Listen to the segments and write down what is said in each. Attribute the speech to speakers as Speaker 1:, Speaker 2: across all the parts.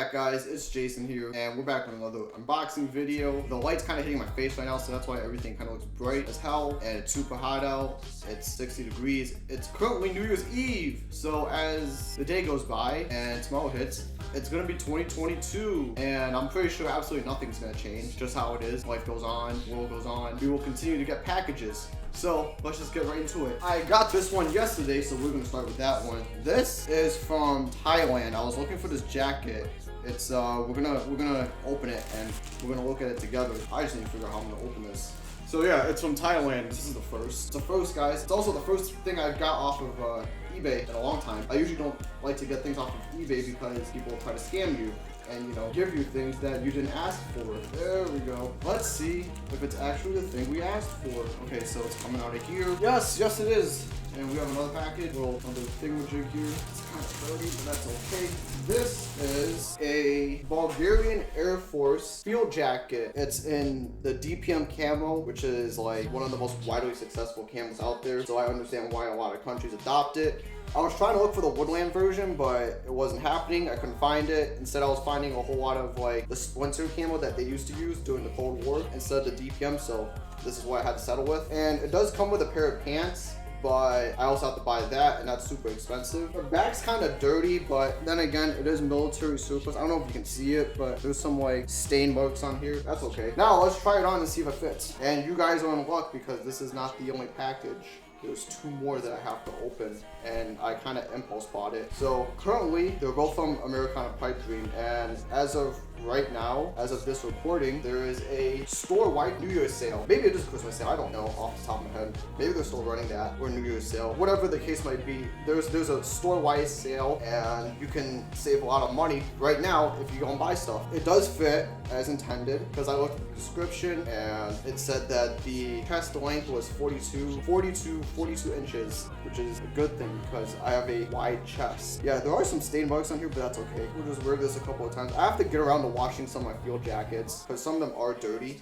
Speaker 1: back, guys. It's Jason here, and we're back with another unboxing video. The light's kind of hitting my face right now, so that's why everything kind of looks bright as hell, and it's super hot out. It's 60 degrees. It's currently New Year's Eve, so as the day goes by and tomorrow hits, it's gonna be 2022, and I'm pretty sure absolutely nothing's gonna change. Just how it is. Life goes on, world goes on. We will continue to get packages. So let's just get right into it. I got this one yesterday, so we're gonna start with that one. This is from Thailand. I was looking for this jacket. It's we're gonna open it and we're gonna look at it together. I just need to figure out how I'm gonna open this. So yeah, it's from Thailand. This is the first. It's the first, guys. It's also the first thing I got off of eBay in a long time. I usually don't like to get things off of eBay because people try to scam you and, you know, give you things that you didn't ask for. There we go. Let's see if it's actually the thing we asked for. Okay, so it's coming out of here. Yes, it is. And we have another package, another thingamajig here. It's kind of dirty, but that's okay. This is a Bulgarian Air Force field jacket. It's in the DPM camo, which is like one of the most widely successful camos out there. So I understand why a lot of countries adopt it. I was trying to look for the Woodland version, but it wasn't happening. I couldn't find it. Instead, I was finding a whole lot of like the Splinter camo that they used to use during the Cold War instead of the DPM. So this is what I had to settle with. And it does come with a pair of pants, but I also have to buy that, and that's super expensive. The back's kind of dirty, but then again, it is military surplus. I don't know if you can see it, but there's some like stain marks on here. That's okay. Now let's try it on and see if it fits. And you guys are in luck because this is not the only package. There's two more that I have to open, and I kind of impulse bought it. So currently, they're both from Americana Pipedream, and as of right now, as of this recording, there is a store-wide New Year's sale. Maybe it is a Christmas sale, I don't know off the top of my head. Maybe they're still running that, or New Year's sale. Whatever the case might be, there's a store-wide sale, and you can save a lot of money right now if you go and buy stuff. It does fit as intended, because I looked at the description, and it said that the chest length was 42 inches, which is a good thing because I have a wide chest. Yeah, there are some stain marks on here, but that's okay. We'll just wear this a couple of times. I have to get around to washing some of my field jackets because some of them are dirty,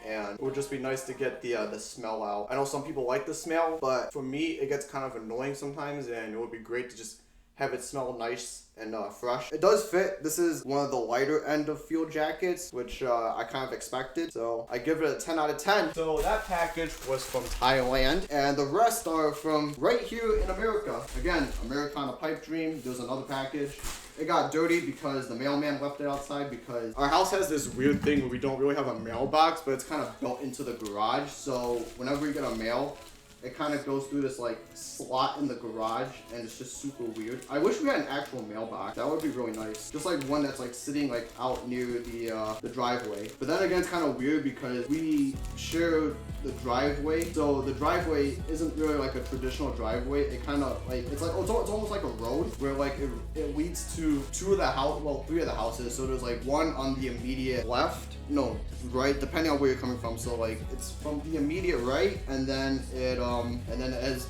Speaker 1: and it would just be nice to get the smell out. I know some people like the smell, but for me, it gets kind of annoying sometimes, and it would be great to just have it smell nice and fresh. It does fit. This is one of the lighter end of field jackets, which I kind of expected. So I give it a 10 out of 10. So that package was from Thailand, and the rest are from right here in America. Again, Americana Pipedream. There's another package. It got dirty because the mailman left it outside because our house has this weird thing where we don't really have a mailbox, but it's kind of built into the garage. So whenever you get a mail, it kind of goes through this like slot in the garage, and it's just super weird. I wish we had an actual mailbox. That would be really nice. Just like one that's like sitting like out near the driveway. But then again, it's kind of weird because we share the driveway. So the driveway isn't really like a traditional driveway. It kind of like, it's almost like a road where like it leads to three of the houses. So there's like one on the immediate left, no, right, depending on where you're coming from. So like it's from the immediate right, and then and then as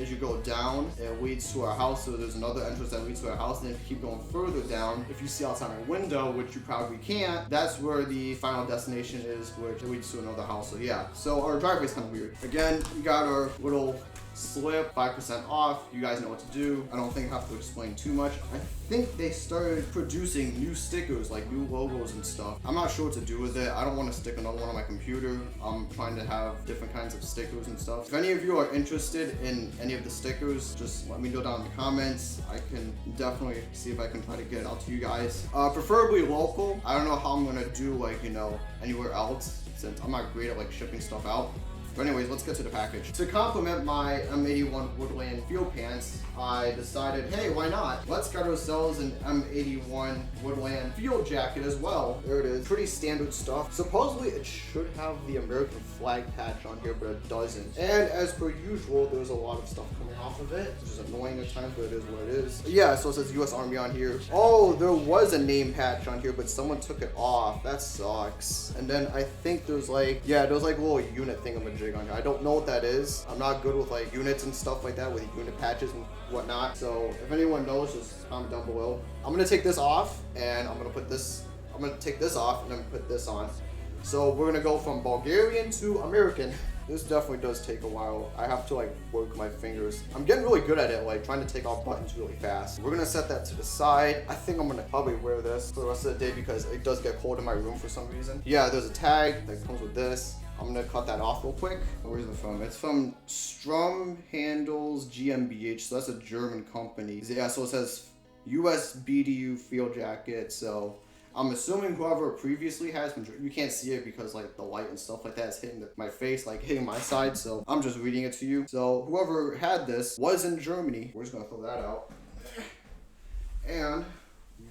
Speaker 1: you go down, it leads to our house. So there's another entrance that leads to our house. And then if you keep going further down, if you see outside my window, which you probably can't, that's where the final destination is, which leads to another house. So yeah, so our driveway's kind of weird. Again, we got our little slip, 5% off. You guys know what to do. I don't think I have to explain too much. I think they started producing new stickers, like new logos and stuff. I'm not sure what to do with it. I don't want to stick another one on my computer. I'm trying to have different kinds of stickers and stuff. If any of you are interested in any of the stickers, just let me know down in the comments. I can definitely see if I can try to get it out to you guys. Preferably local. I don't know how I'm gonna do like, you know, anywhere else, since I'm not great at like shipping stuff out. But anyways, let's get to the package. To complement my M81 Woodland field pants, I decided, hey, why not? Let's get ourselves an M81 Woodland field jacket as well. There it is. Pretty standard stuff. Supposedly, it should have the American flag patch on here, but it doesn't. And as per usual, there's a lot of stuff coming off of it, which is annoying at times, but it is what it is. Yeah, so it says US Army on here. Oh, there was a name patch on here, but someone took it off. That sucks. And then I think there's like, yeah, there's like a little unit thingamajig on here. I don't know what that is. I'm not good with like units and stuff like that, with unit patches and whatnot. So if anyone knows, just comment down below. I'm gonna take this off, and I'm gonna take this off and then put this on. So we're gonna go from Bulgarian to American. This definitely does take a while. I have to like work my fingers. I'm getting really good at it, like trying to take off buttons really fast. We're gonna set that to the side. I think I'm gonna probably wear this for the rest of the day because it does get cold in my room for some reason. Yeah, there's a tag that comes with this. I'm gonna cut that off real quick. Where's it from? It's from Strum Handles GmbH, so that's a German company. Yeah, so it says USBDU field jacket, so I'm assuming whoever previously has been, you can't see it because like the light and stuff like that is hitting my face, like hitting my side, so I'm just reading it to you. So whoever had this was in Germany. We're just gonna throw that out. And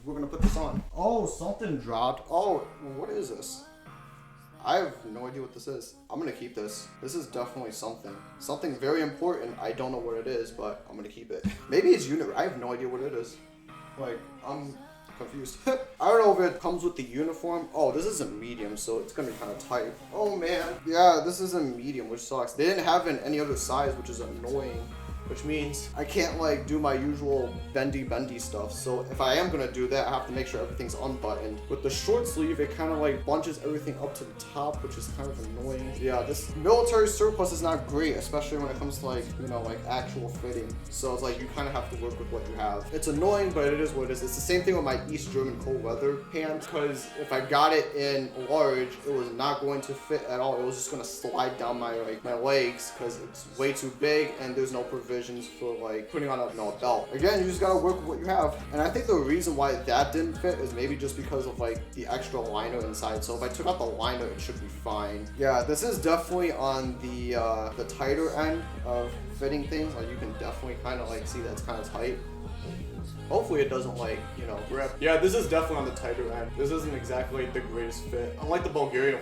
Speaker 1: we're gonna put this on. Oh, something dropped. Oh, what is this? I have no idea what this is. I'm gonna keep this. This is definitely something. Something very important. I don't know what it is, but I'm gonna keep it. Maybe it's I have no idea what it is. Like, I'm confused. I don't know if it comes with the uniform. Oh, this is a medium, so it's gonna be kind of tight. Oh man. Yeah, this is a medium, which sucks. They didn't have it in any other size, which is annoying. Which means I can't like do my usual bendy stuff. So if I am gonna do that, I have to make sure everything's unbuttoned. With the short sleeve, it kind of like bunches everything up to the top, which is kind of annoying. Yeah, this military surplus is not great, especially when it comes to like, you know, like actual fitting. So it's like you kind of have to work with what you have. It's annoying, but it is what it is. It's the same thing with my East German cold weather pants, because if I got it in large, it was not going to fit at all. It was just gonna slide down my legs because it's way too big and there's no provision for like putting on a belt. Again, you just gotta work with what you have. And I think the reason why that didn't fit is maybe just because of like the extra liner inside. So if I took out the liner, it should be fine. Yeah, this is definitely on the tighter end of fitting things. Like you can definitely kind of like see that's kind of tight. Hopefully it doesn't like, you know, rip. Yeah, this is definitely on the tighter end. This isn't exactly the greatest fit. Unlike the Bulgarian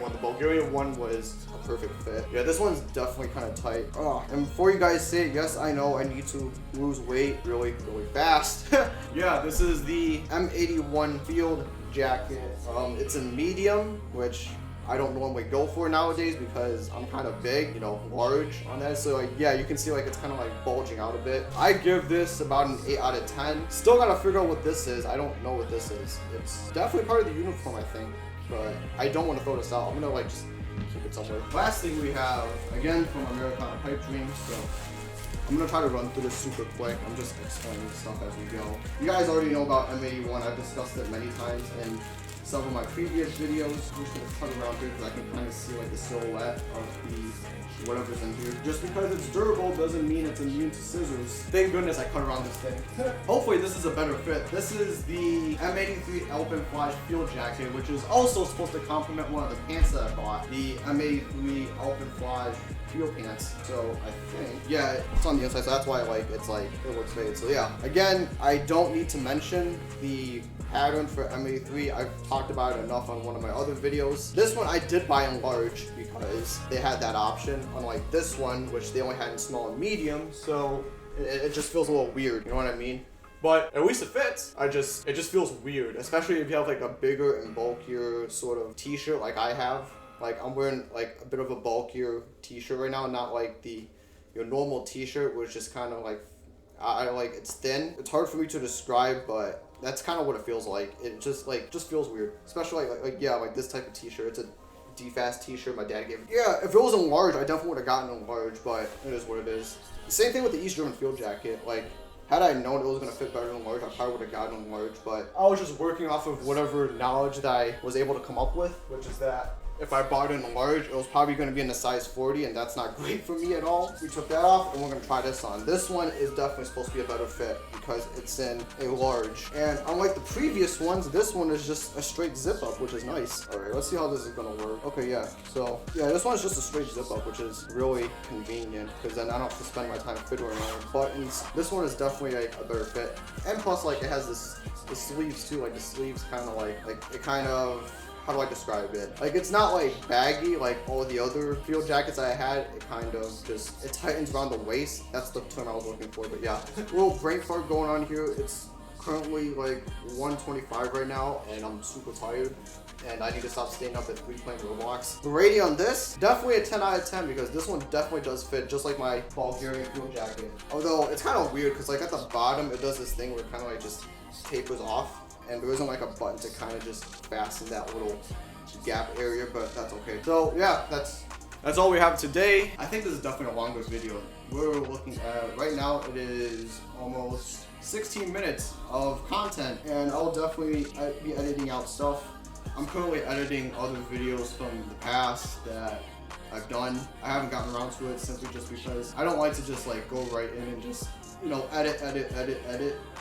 Speaker 1: one was a perfect fit. Yeah, this one's definitely kind of tight. Oh, and before you guys say, yes, I know I need to lose weight really fast. Yeah, this is the M81 field jacket. It's a medium, which I don't normally go for nowadays because I'm kind of big, you know, large on that. So like, yeah, you can see like it's kind of like bulging out a bit. I give this about an 8 out of 10. Still gotta figure out what this is. I don't know what this is. It's definitely part of the uniform, I think, but I don't want to throw this out. I'm gonna like just keep it somewhere. Last thing we have, again, from Americana Pipedream. So I'm gonna try to run through this super quick. I'm just explaining stuff as we go. You guys already know about M81. I've discussed it many times in some of my previous videos. I'm just gonna cut around here because I can kind of see like the silhouette of the whatever's in here. Just because it's durable doesn't mean it's immune to scissors. Thank goodness I cut around this thing. Hopefully this is a better fit. This is the M83 Alpenflash field jacket, which is also supposed to complement one of the pants that I bought, the M83 Alpenflash field pants. So I think, yeah, it's on the inside, so that's why like it looks faded. So yeah, again, I don't need to mention the pattern for M83. I've talked about it enough on one of my other videos. This one I did buy in large because they had that option, unlike this one, which they only had in small and medium. So it just feels a little weird, you know what I mean? But at least it fits. It just feels weird, especially if you have like a bigger and bulkier sort of t-shirt like I have. Like I'm wearing like a bit of a bulkier t-shirt right now, not like your normal t-shirt, which is kind of like, I like, it's thin. It's hard for me to describe, but that's kind of what it feels like. It just feels weird, especially like this type of t-shirt. It's a DFast t-shirt my dad gave me. Yeah, if it was in large, I definitely would have gotten in large, but it is what it is. Same thing with the East German field jacket. Like, had I known it was gonna fit better in large, I probably would have gotten in large, but I was just working off of whatever knowledge that I was able to come up with, which is that if I bought it in large, it was probably going to be in a size 40, and that's not great for me at all. We took that off, and we're going to try this on. This one is definitely supposed to be a better fit because it's in a large. And unlike the previous ones, this one is just a straight zip up, which is nice. All right, let's see how this is going to work. Okay, yeah. So, yeah, this one is just a straight zip up, which is really convenient because then I don't have to spend my time fiddling around buttons. This one is definitely a better fit. And plus, like, it has the sleeves too. Like, the sleeves kind of like it kind of, how do I describe it? Like, it's not like baggy like all the other field jackets I had. It kind of just, it tightens around the waist. That's the term I was looking for, but yeah. Little brain fart going on here. It's currently like 1:25 right now, and I'm super tired. And I need to stop staying up at 3 playing Roblox. The rating on this, definitely a 10 out of 10 because this one definitely does fit just like my Bulgarian field jacket. Although it's kind of weird because like at the bottom, it does this thing where it kind of like just tapers off. And there isn't like a button to kind of just fasten that little gap area, but that's okay. So yeah, that's that's all we have today. I think this is definitely a longer video. We're looking at, right now it is almost 16 minutes of content, and I'll definitely be editing out stuff. I'm currently editing other videos from the past that I've done. I haven't gotten around to it simply just because I don't like to just like go right in and just, you know, edit.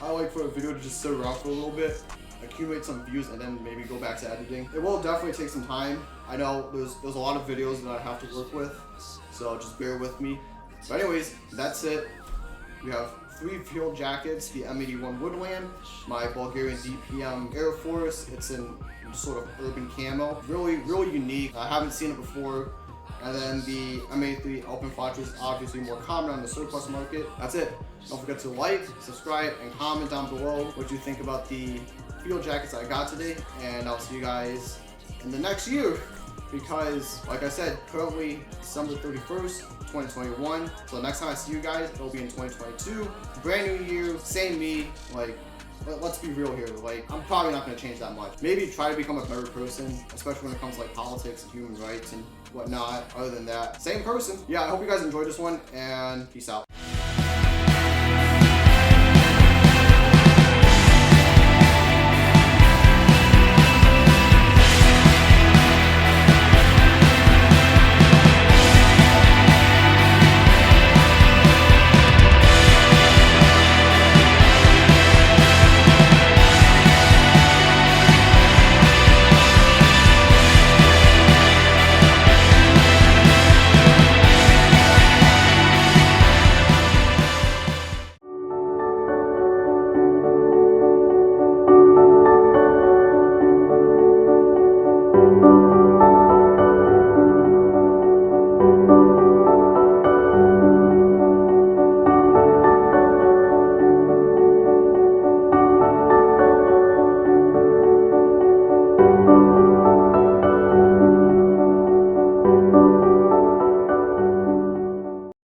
Speaker 1: I like for a video to just sit around for a little bit, accumulate some views, and then maybe go back to editing. It will definitely take some time. I know there's a lot of videos that I have to work with, so just bear with me. But anyways, that's it. We have 3 field jackets, the M81 Woodland, my Bulgarian DPM Air Force. It's in sort of urban camo, really unique. I haven't seen it before. And then the M83 Open Fortress is obviously more common on the surplus market. That's it. Don't forget to like, subscribe, and comment down below what you think about the field jackets that I got today. And I'll see you guys in the next year. Because, like I said, currently December 31st, 2021. So the next time I see you guys, it'll be in 2022. Brand new year, same me. Like, let's be real here. Like, I'm probably not going to change that much. Maybe try to become a better person, especially when it comes to like politics and human rights and whatnot. Other than that, same person. Yeah, I hope you guys enjoyed this one, and peace out.